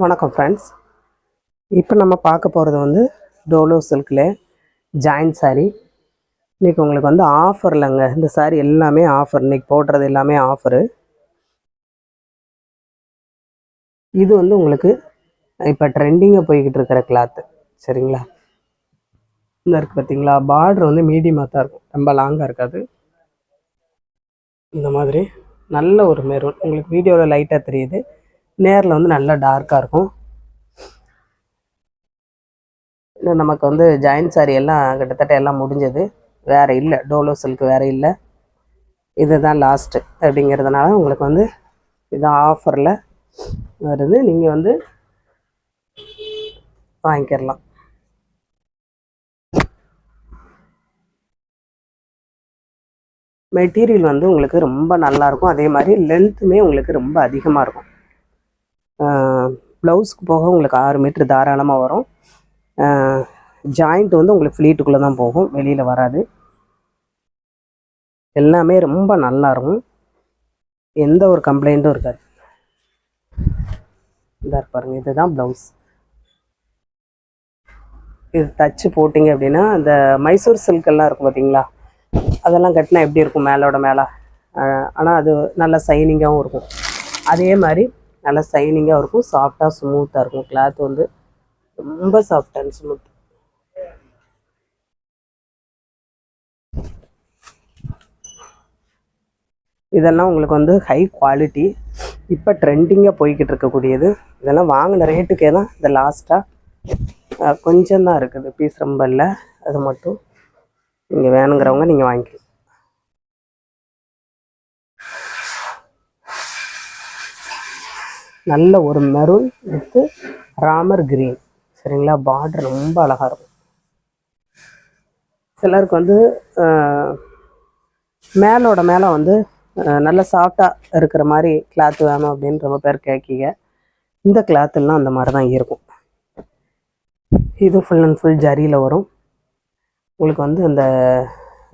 வணக்கம் ஃப்ரெண்ட்ஸ். இப்போ நம்ம பார்க்க போகிறது வந்து டோலோ சில்கில் ஜாயின்ட் சாரீ. இன்றைக்கி உங்களுக்கு வந்து ஆஃபர்லங்க. இந்த சாரீ எல்லாமே ஆஃபர். இன்றைக்கி போடுறது எல்லாமே ஆஃபரு. இது வந்து உங்களுக்கு இப்போ ட்ரெண்டிங்காக போய்கிட்டு இருக்கிற கிளாத்து, சரிங்களா? இந்த இருக்குது பார்த்தீங்களா, பார்டர் வந்து மீடியமாக தான் இருக்கும், ரொம்ப லாங்காக இருக்காது. இந்த மாதிரி நல்ல ஒரு மெரூன், உங்களுக்கு வீடியோவில் லைட்டாக தெரியுது, நேரில் வந்து நல்லா டார்க்காக இருக்கும். நமக்கு வந்து ஜாயின்ட் சாரீ எல்லாம் கிட்டத்தட்ட எல்லாம் முடிஞ்சது, வேறு இல்லை. டோலோ சில்க் வேறு இல்லை, இதுதான் லாஸ்ட்டு அப்படிங்கிறதுனால உங்களுக்கு வந்து இது ஆஃபரில் வருது. நீங்கள் வந்து வாங்கிக்கிறலாம். மெட்டீரியல் வந்து உங்களுக்கு ரொம்ப நல்லாயிருக்கும், அதே மாதிரி லென்த்துமே உங்களுக்கு ரொம்ப அதிகமாக இருக்கும். ப்ளவுஸ்க்கு போக உங்களுக்கு 6 மீட்ரு தாராளமாக வரும். ஜாயிண்ட் வந்து உங்களுக்கு ஃப்ளீட்டுக்குள்ளே தான் போகும், வெளியில் வராது. எல்லாமே ரொம்ப நல்லாயிருக்கும், எந்த ஒரு கம்ப்ளைண்ட்டும் இருக்காது. இதாக பாருங்கள், இதுதான் ப்ளவுஸ். இது தச்சு போட்டிங்க அப்படின்னா அந்த மைசூர் சில்கெல்லாம் இருக்கும் பார்த்தீங்களா, அதெல்லாம் கட்டினா எப்படி இருக்கும் மேலோட மேலே. ஆனால் அது நல்லா சைனிங்காகவும் இருக்கும். அதே மாதிரி நல்லா சைனிங்காக இருக்கும், சாஃப்டாக ஸ்மூத்தாக இருக்கும். கிளாத் வந்து ரொம்ப சாஃப்ட் அண்ட் ஸ்மூத். இதெல்லாம் உங்களுக்கு வந்து ஹை குவாலிட்டி, இப்போ ட்ரெண்டிங்காக போய்கிட்டு இருக்கக்கூடியது. இதெல்லாம் வாங்கின ரேட்டுக்கே தான் இந்த லாஸ்ட்டாக கொஞ்சம் தான் இருக்குது, பீஸ் ரொம்ப இல்லை. அது மட்டும் நீங்கள் வேணுங்கிறவங்க நீங்கள் வாங்கிக்கலாம். நல்ல ஒரு மெரூன் வித்து ராமர் கிரீன், சரிங்களா? பார்டர் ரொம்ப அழகாக இருக்கும். சிலருக்கு வந்து மேலோட மேலே வந்து நல்ல சாஃப்டாக இருக்கிற மாதிரி கிளாத் வேணும் அப்படின்னு ரொம்ப பேர் கேட்கிங்க. இந்த கிளாத்துலாம் அந்த மாதிரி தான் இருக்கும். இது ஃபுல் அண்ட் ஃபுல் ஜரியில் வரும். உங்களுக்கு வந்து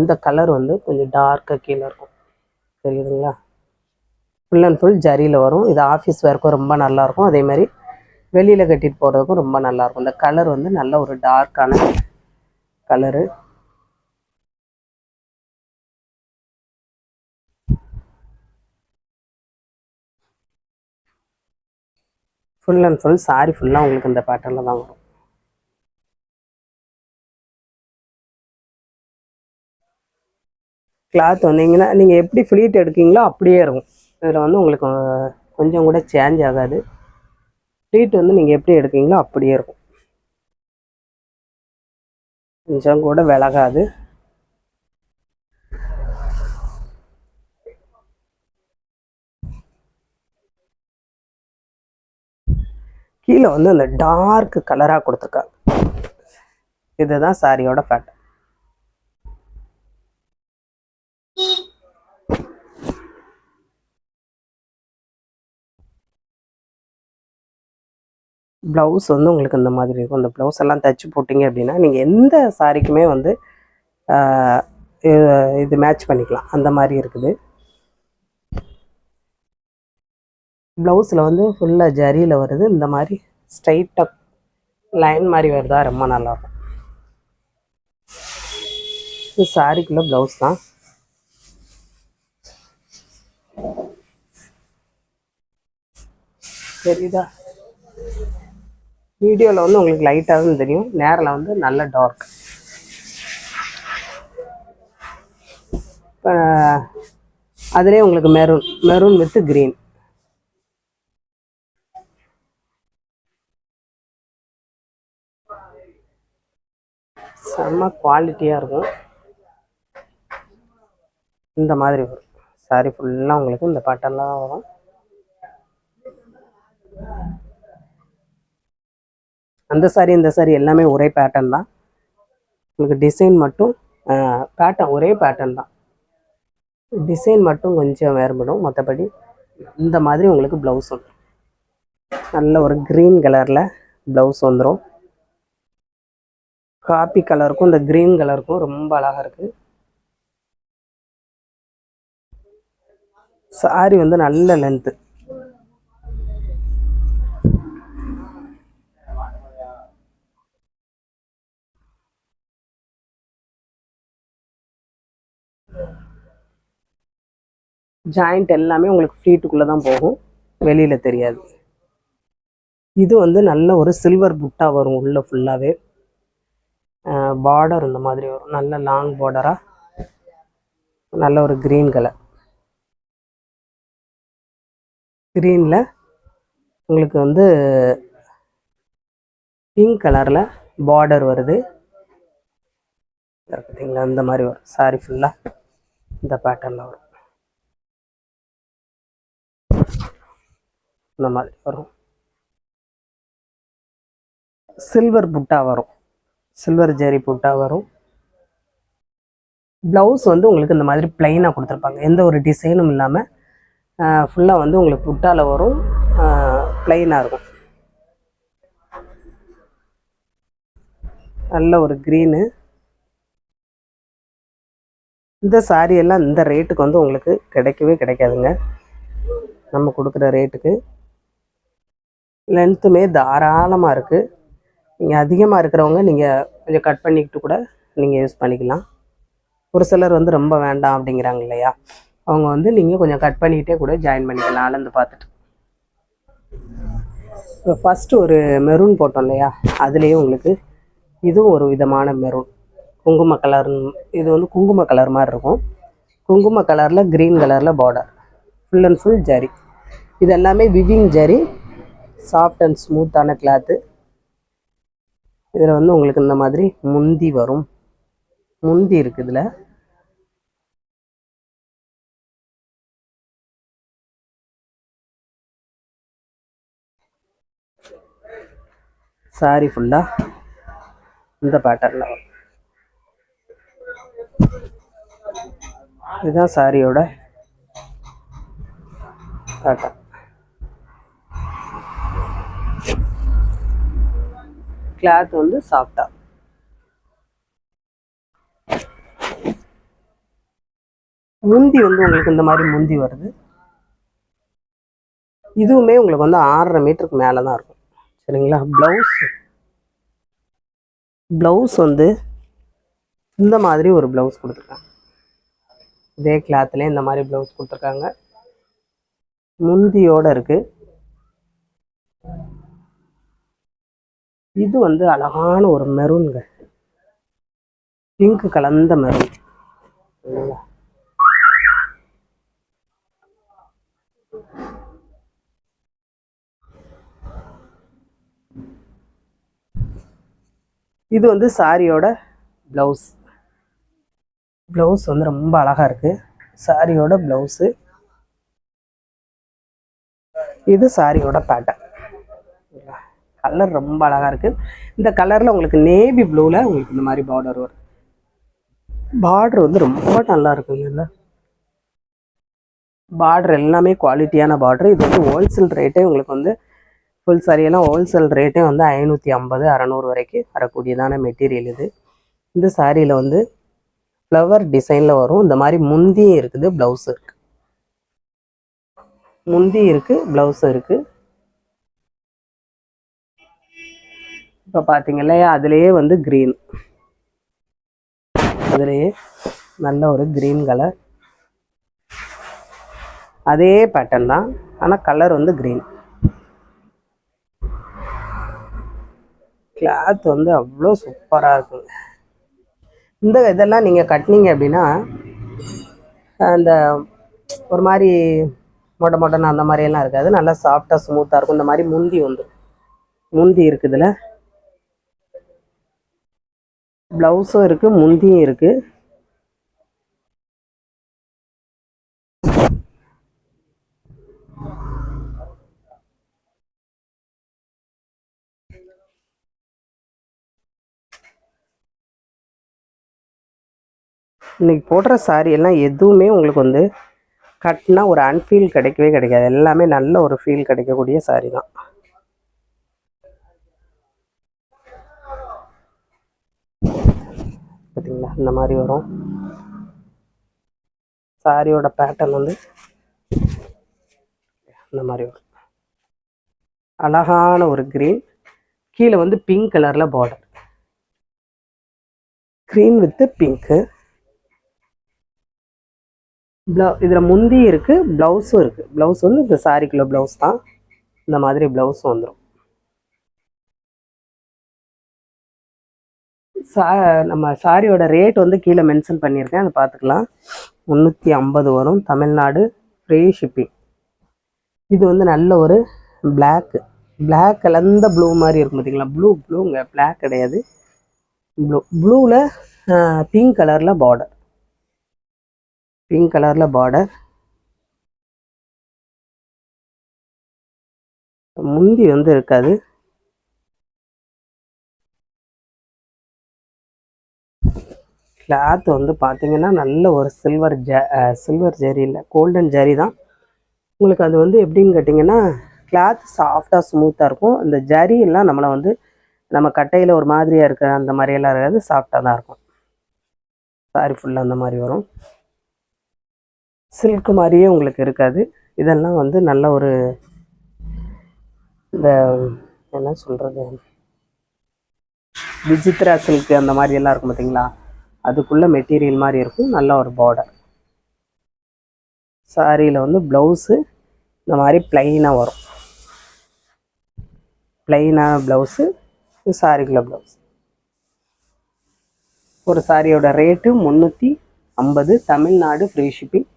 இந்த கலர் வந்து கொஞ்சம் டார்க்காக கீழே இருக்கும், தெரியுதுங்களா? ஃபுல் அண்ட் ஃபுல் ஜரியில் வரும். இது ஆஃபீஸ் வேர்க்கும் ரொம்ப நல்லாயிருக்கும், அதே மாதிரி வெளியில் கட்டிட்டு போகிறதுக்கும் ரொம்ப நல்லாயிருக்கும். இந்த கலர் வந்து நல்ல ஒரு டார்க்கான colour. Full and full saree ஃபுல்லாக உங்களுக்கு இந்த பேட்டர்னில் தான் வரும். கிளாத் வந்தீங்கன்னா நீங்கள் எப்படி ஃப்ளீட் எடுக்கீங்களோ அப்படியே இருக்கும். இதில் வந்து உங்களுக்கு கொஞ்சம் கூட சேஞ்ச் ஆகாது. ஃப்ளீட் வந்து நீங்கள் எப்படி எடுக்கீங்களோ அப்படியே இருக்கும், கொஞ்சம் கூட விலகாது. கீழே வந்து அந்த டார்க் கலராக கொடுத்துருக்காங்க. இதுதான் சாரியோட பேட்டர்ன். ப்ளவுஸ் வந்து உங்களுக்கு இந்த மாதிரி இருக்கும். இந்த ப்ளவுஸ் எல்லாம் தைச்சி போட்டிங்க அப்படின்னா நீங்கள் எந்த சாரிக்குமே வந்து இது மேட்ச் பண்ணிக்கலாம், அந்த மாதிரி இருக்குது. ப்ளவுஸில் வந்து ஃபுல்லாக ஜரியில் வருது, இந்த மாதிரி ஸ்ட்ரைட்டாக லைன் மாதிரி வருதா, ரொம்ப நல்லாயிருக்கும். இது சாரிக்குள்ளே ப்ளவுஸ் தான். தெரியுதா? வீடியோவில் வந்து உங்களுக்கு லைட்டாகவும் தெரியும், நேரில் வந்து நல்ல டார்க். இப்போ அதிலே உங்களுக்கு மெரூன் வித் கிரீன். செம்ம குவாலிட்டியாக இருக்கும். இந்த மாதிரி வரும் சாரி ஃபுல்லாக உங்களுக்கு இந்த பேட்டர்ன்லாம் வரும். அந்த சாரி இந்த சாரி எல்லாமே ஒரே பேட்டர்ன் தான். உங்களுக்கு டிசைன் மட்டும் பேட்டர்ன் ஒரே பேட்டர்ன் தான், டிசைன் மட்டும் கொஞ்சம் வேறுபடும். மற்றபடி இந்த மாதிரி உங்களுக்கு ப்ளவுஸ் வந்துடும். நல்ல ஒரு க்ரீன் கலரில் ப்ளவுஸ் வந்துடும். காப்பி கலருக்கும் இந்த க்ரீன் கலருக்கும் ரொம்ப அழகாக இருக்குது. சாரி வந்து நல்ல லென்த்து. ஜாயிண்ட் எல்லாமே உங்களுக்கு ஃப்ளீட்டுக்குள்ளே தான் போகும், வெளியில் தெரியாது. இது வந்து நல்ல ஒரு சில்வர் புட்டா வரும் உள்ள ஃபுல்லாகவே. பார்டர் இந்த மாதிரி வரும், நல்ல லாங் பார்டராக, நல்ல ஒரு க்ரீன் கலர். க்ரீனில் உங்களுக்கு வந்து பிங்க் கலரில் பார்டர் வருது பார்த்தீங்களா, இந்த மாதிரி வரும். சாரி ஃபுல்லாக இந்த பேட்டர்னில் வரும், இந்த மாதிரி வரும். சில்வர் புட்டா வரும், சில்வர் ஜெரி புட்டா வரும். ப்ளவுஸ் வந்து உங்களுக்கு இந்த மாதிரி பிளைனாக கொடுத்துருப்பாங்க, எந்த ஒரு டிசைனும் இல்லாமல் ஃபுல்லாக வந்து உங்களுக்கு புட்டாவில் வரும், பிளைனாக இருக்கும். நல்ல ஒரு க்ரீனு. இந்த சாரியெல்லாம் இந்த ரேட்டுக்கு வந்து உங்களுக்கு கிடைக்கவே கிடைக்காதுங்க, நம்ம கொடுக்குற ரேட்டுக்கு. லென்த்துமே தாராளமாக இருக்குது. நீங்கள் அதிகமாக இருக்கிறவங்க நீங்கள் கொஞ்சம் கட் பண்ணிக்கிட்டு கூட நீங்கள் யூஸ் பண்ணிக்கலாம். ஒரு சிலர் வந்து ரொம்ப வேண்டாம் அப்படிங்கிறாங்க இல்லையா, அவங்க வந்து நீங்கள் கொஞ்சம் கட் பண்ணிக்கிட்டே கூட ஜாயின் பண்ணிக்கலாம் அளந்து பார்த்துட்டு. இப்போ ஃபஸ்ட்டு ஒரு மெரூன் போட்டோம் இல்லையா, அதுலேயே உங்களுக்கு இதுவும் ஒரு விதமான மெரூன், குங்கும கலர். இது வந்து குங்கும கலர் மாதிரி இருக்கும், குங்கும கலரில் க்ரீன் கலரில் border, full and full zari. இது எல்லாமே விவிங் ஜரி, சாஃப்ட் அண்ட் ஸ்மூத்தான கிளாத்து. இதில் வந்து உங்களுக்கு இந்த மாதிரி முந்தி வரும், முந்தி இருக்குது இதில். சாரி ஃபுல்லாக இந்த பேட்டர்னில் வரும். இதுதான் சாரியோட பேட்டர்ன். கிளாத் வந்து சாஃப்டா, முந்தி வந்து உங்களுக்கு இந்த மாதிரி முந்தி வருது. இதுவுமே உங்களுக்கு வந்து 6.5 மீட்டருக்கு மேலே தான் இருக்கும், சரிங்களா. ப்ளவுஸ் வந்து இந்த மாதிரி ஒரு ப்ளவுஸ் கொடுத்துருக்காங்க, இதே கிளாத்லேயே இந்த மாதிரி ப்ளவுஸ் கொடுத்துருக்காங்க, முந்தியோடு இருக்குது. இது வந்து அழகான ஒரு மெரூனுங்க, பிங்க் கலந்த மெரூன். இது வந்து சாரியோட ப்ளவுஸ். ப்ளவுஸ் வந்து ரொம்ப அழகாக இருக்குது, சாரியோட ப்ளவுஸு. இது சாரியோட பேட்டர்ன். கலர் ரொம்ப அழகாக இருக்குது. இந்த கலரில் உங்களுக்கு நேவி ப்ளூவில் உங்களுக்கு இந்த மாதிரி பார்டர் வரும். பார்டர் வந்து ரொம்ப நல்லா இருக்குங்க. பார்டர் எல்லாமே குவாலிட்டியான பார்டர். இது வந்து ஹோல்சேல் ரேட்டே உங்களுக்கு வந்து ஃபுல் சாரியெல்லாம் ஹோல்சேல் ரேட்டே வந்து 550 600 வரைக்கும் வரக்கூடியதான மெட்டீரியல் இது. இந்த சாரியில் வந்து ஃப்ளவர் டிசைனில் வரும், இந்த மாதிரி முந்தியும் இருக்குது, ப்ளவுஸும் இருக்குது. முந்தி இருக்குது, ப்ளவுஸும் இருக்குது. இப்போ பார்த்தீங்க இல்லையா, அதுலேயே வந்து க்ரீன், அதுலேயே நல்ல ஒரு க்ரீன் கலர், அதே பேட்டர்ன் தான், ஆனால் கலர் வந்து க்ரீன். கிளாத் வந்து அவ்வளோ சூப்பராக இருக்குங்க. இதெல்லாம் நீங்கள் கட்டினீங்க அப்படின்னா அந்த ஒரு மாதிரி மொட்டை அந்த மாதிரியெல்லாம் இருக்காது, நல்லா சாஃப்டாக ஸ்மூத்தாக இருக்கும். இந்த மாதிரி முந்தி இருக்குது, இதில் ப்ளவுஸும் இருக்குது, முந்தியும் இருக்குது. இன்றைக்கி போடுற சாரி எல்லாம் எதுவுமே உங்களுக்கு வந்து கட்டினா ஒரு அன்ஃபீல் கிடைக்கவே கிடைக்காது, எல்லாமே நல்ல ஒரு ஃபீல் கிடைக்கக்கூடிய சாரி தான். பார்த்தீங்களா, இந்த மாதிரி வரும் சாரியோட பேட்டர்ன் வந்து இந்த மாதிரி வரும். அழகான ஒரு க்ரீன், கீழே வந்து பிங்க் கலரில் பார்டர், க்ரீன் வித்து பிங்க்கு. இதில் முந்தி இருக்குது, ப்ளவுஸும் இருக்குது. ப்ளவுஸ் வந்து இந்த சாரிக்குள்ள ப்ளவுஸ் தான். இந்த மாதிரி ப்ளவுஸும் வந்துடும். நம்ம சாரியோட ரேட் வந்து கீழே மென்ஷன் பண்ணியிருக்கேன், அதை பார்த்துக்கலாம். 350 வரும். Tamil Nadu free shipping. இது வந்து நல்ல ஒரு பிளாக் கலந்த ப்ளூ மாதிரி இருக்கும் பார்த்தீங்களா? ப்ளூங்க, பிளாக் கிடையாது. ப்ளூவில் பிங்க் கலரில் பார்டர். முந்தி வந்து இருக்காது. கிளாத் வந்து பார்த்தீங்கன்னா நல்ல ஒரு சில்வர் ஜரி இல்லை, கோல்டன் ஜரி தான். உங்களுக்கு அது வந்து எப்படின்னு கேட்டிங்கன்னா, கிளாத் சாஃப்டாக ஸ்மூத்தாக இருக்கும். இந்த ஜரி எல்லாம் நம்மளை வந்து நம்ம கட்டையில் ஒரு மாதிரியாக இருக்க அந்த மாதிரியெல்லாம் இருக்காது, சாஃப்டாக தான் இருக்கும். சாரி ஃபுல்லாக அந்த மாதிரி வரும். சில்க் மாதிரியே உங்களுக்கு இருக்காது. இதெல்லாம் வந்து நல்ல ஒரு இந்த என்ன சொல்கிறது, விசித்ரா சில்க் அந்த மாதிரி எல்லாம் இருக்கும் பார்த்தீங்களா? அதுக்குள்ளே மெட்டீரியல் மாதிரி இருக்கும். நல்ல ஒரு பார்டர். சாரியில் வந்து ப்ளவுஸு இந்த மாதிரி ப்ளைனாக வரும். ப்ளைனான ப்ளவுஸு, சாரிக்குள்ள ப்ளவுஸ். ஒரு சாரியோட ரேட்டு 350. Tamil Nadu free shipping.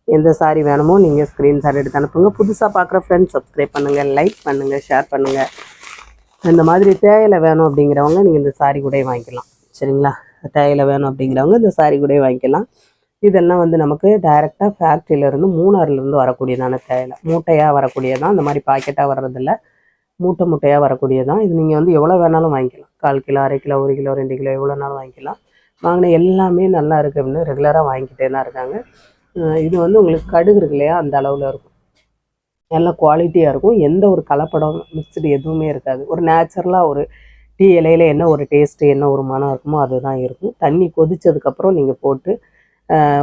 எந்த சாரி வேணுமோ நீங்கள் ஸ்க்ரீன்ஷாட் எடுத்து அனுப்புங்க. புதுசாக பார்க்குற ஃப்ரெண்ட்ஸ் சப்ஸ்கிரைப் பண்ணுங்கள், லைக் பண்ணுங்கள், ஷேர் பண்ணுங்கள். இந்த மாதிரி தேயிலை வேணும் அப்படிங்கிறவங்க நீங்கள் இந்த சாரி கூட வாங்கிக்கலாம். சரிங்களா? தேயிலை வேணும் அப்படிங்கிறவங்க இந்த சாரி கூட வாங்கிக்கலாம். இதெல்லாம் வந்து நமக்கு டைரெக்டாக ஃபேக்ட்ரியிலேருந்து மூணாறுலேருந்து வரக்கூடியதான தேயிலை. மூட்டையாக வரக்கூடியதான். இந்த மாதிரி பாக்கெட்டாக வர்றதில்ல, மூட்டையாக வரக்கூடியதான். இது நீங்கள் வந்து எவ்வளோ வேணாலும் வாங்கிக்கலாம். 1/4 கிலோ, 1/2 கிலோ, 1 கிலோ, 2 கிலோ எவ்வளோனாலும் வாங்கிக்கலாம். வாங்கின எல்லாமே நல்லா இருக்குது அப்படின்னு ரெகுலராக வாங்கிக்கிட்டே தான் இருக்காங்க. இது வந்து உங்களுக்கு கடுகு இருக்கு இல்லையா, அந்த அளவில் இருக்கும். நல்ல குவாலிட்டியாக இருக்கும். எந்த ஒரு கலப்படம் மிக்சடு எதுவுமே இருக்காது. ஒரு நேச்சுரலாக ஒரு டீ இலையில் என்ன ஒரு டேஸ்ட்டு, என்ன ஒரு மனம் இருக்குமோ அதுதான் இருக்கும். தண்ணி கொதித்ததுக்கப்புறம் நீங்கள் போட்டு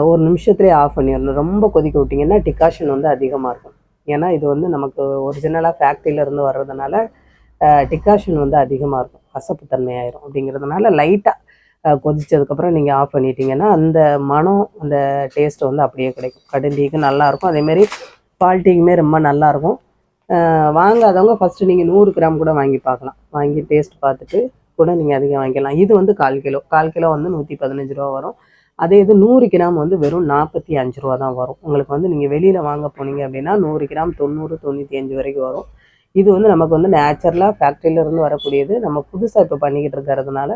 ஒரு நிமிஷத்துலேயே ஆஃப் பண்ணிடணும். ரொம்ப கொதிக்க விட்டிங்கன்னா டிகாஷன் வந்து அதிகமாக இருக்கும். ஏன்னா இது வந்து நமக்கு ஒரிஜினலாக ஃபேக்ட்ரியிலேருந்து வர்றதுனால டிகாஷன் வந்து அதிகமாக இருக்கும், கசப்பு தன்மையாயிரும். அப்படிங்கிறதுனால லைட்டாக கொதித்ததுக்கப்புறம் நீங்கள் ஆஃப் பண்ணிட்டீங்கன்னா அந்த மனம், அந்த டேஸ்ட்டு வந்து அப்படியே கிடைக்கும். கடுண்டிக்கு நல்லாயிருக்கும். அதேமாரி குவாலிட்டிக்குமே ரொம்ப நல்லாயிருக்கும். வாங்காதவங்க ஃபஸ்ட்டு நீங்கள் 100 கிராம் கூட வாங்கி பார்க்கலாம். வாங்கி டேஸ்ட் பார்த்துட்டு கூட நீங்கள் அதிகம் வாங்கிக்கலாம். இது வந்து 1/4 கிலோ வந்து 115 ரூபா வரும். அதே இது 100 கிராம் வந்து வெறும் 45 ரூபா தான் வரும். உங்களுக்கு வந்து நீங்கள் வெளியில் வாங்க போனீங்க அப்படின்னா 100 கிராம் 90, 95 வரைக்கும் வரும். இது வந்து நமக்கு வந்து நேச்சுரலாக ஃபேக்ட்ரியிலேருந்து வரக்கூடியது. நம்ம புதுசாக இப்போ பண்ணிக்கிட்டு இருக்கிறதுனால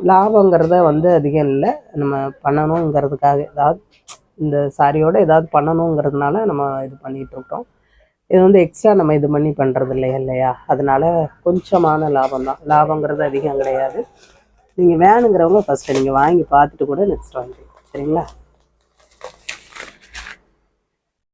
லாபங்கிறத வந்து அதிகம் இல்லை. நம்ம பண்ணணுங்கிறதுக்காக ஏதாவது இந்த சாரியோடு ஏதாவது பண்ணணுங்கிறதுனால நம்ம இது பண்ணிகிட்டு இருக்கோம். இது வந்து எக்ஸ்ட்ரா நம்ம இது பண்ணி பண்ணுறது இல்லையா? அதனால கொஞ்சமான லாபம் தான். லாபங்கிறது அதிகம் கிடையாது. நீங்கள் வேணுங்கிறவங்க ஃபஸ்ட்டு நீங்கள் வாங்கி பார்த்துட்டு கூட நெக்ஸ்ட் வாங்கிக்கலாம். சரிங்களா?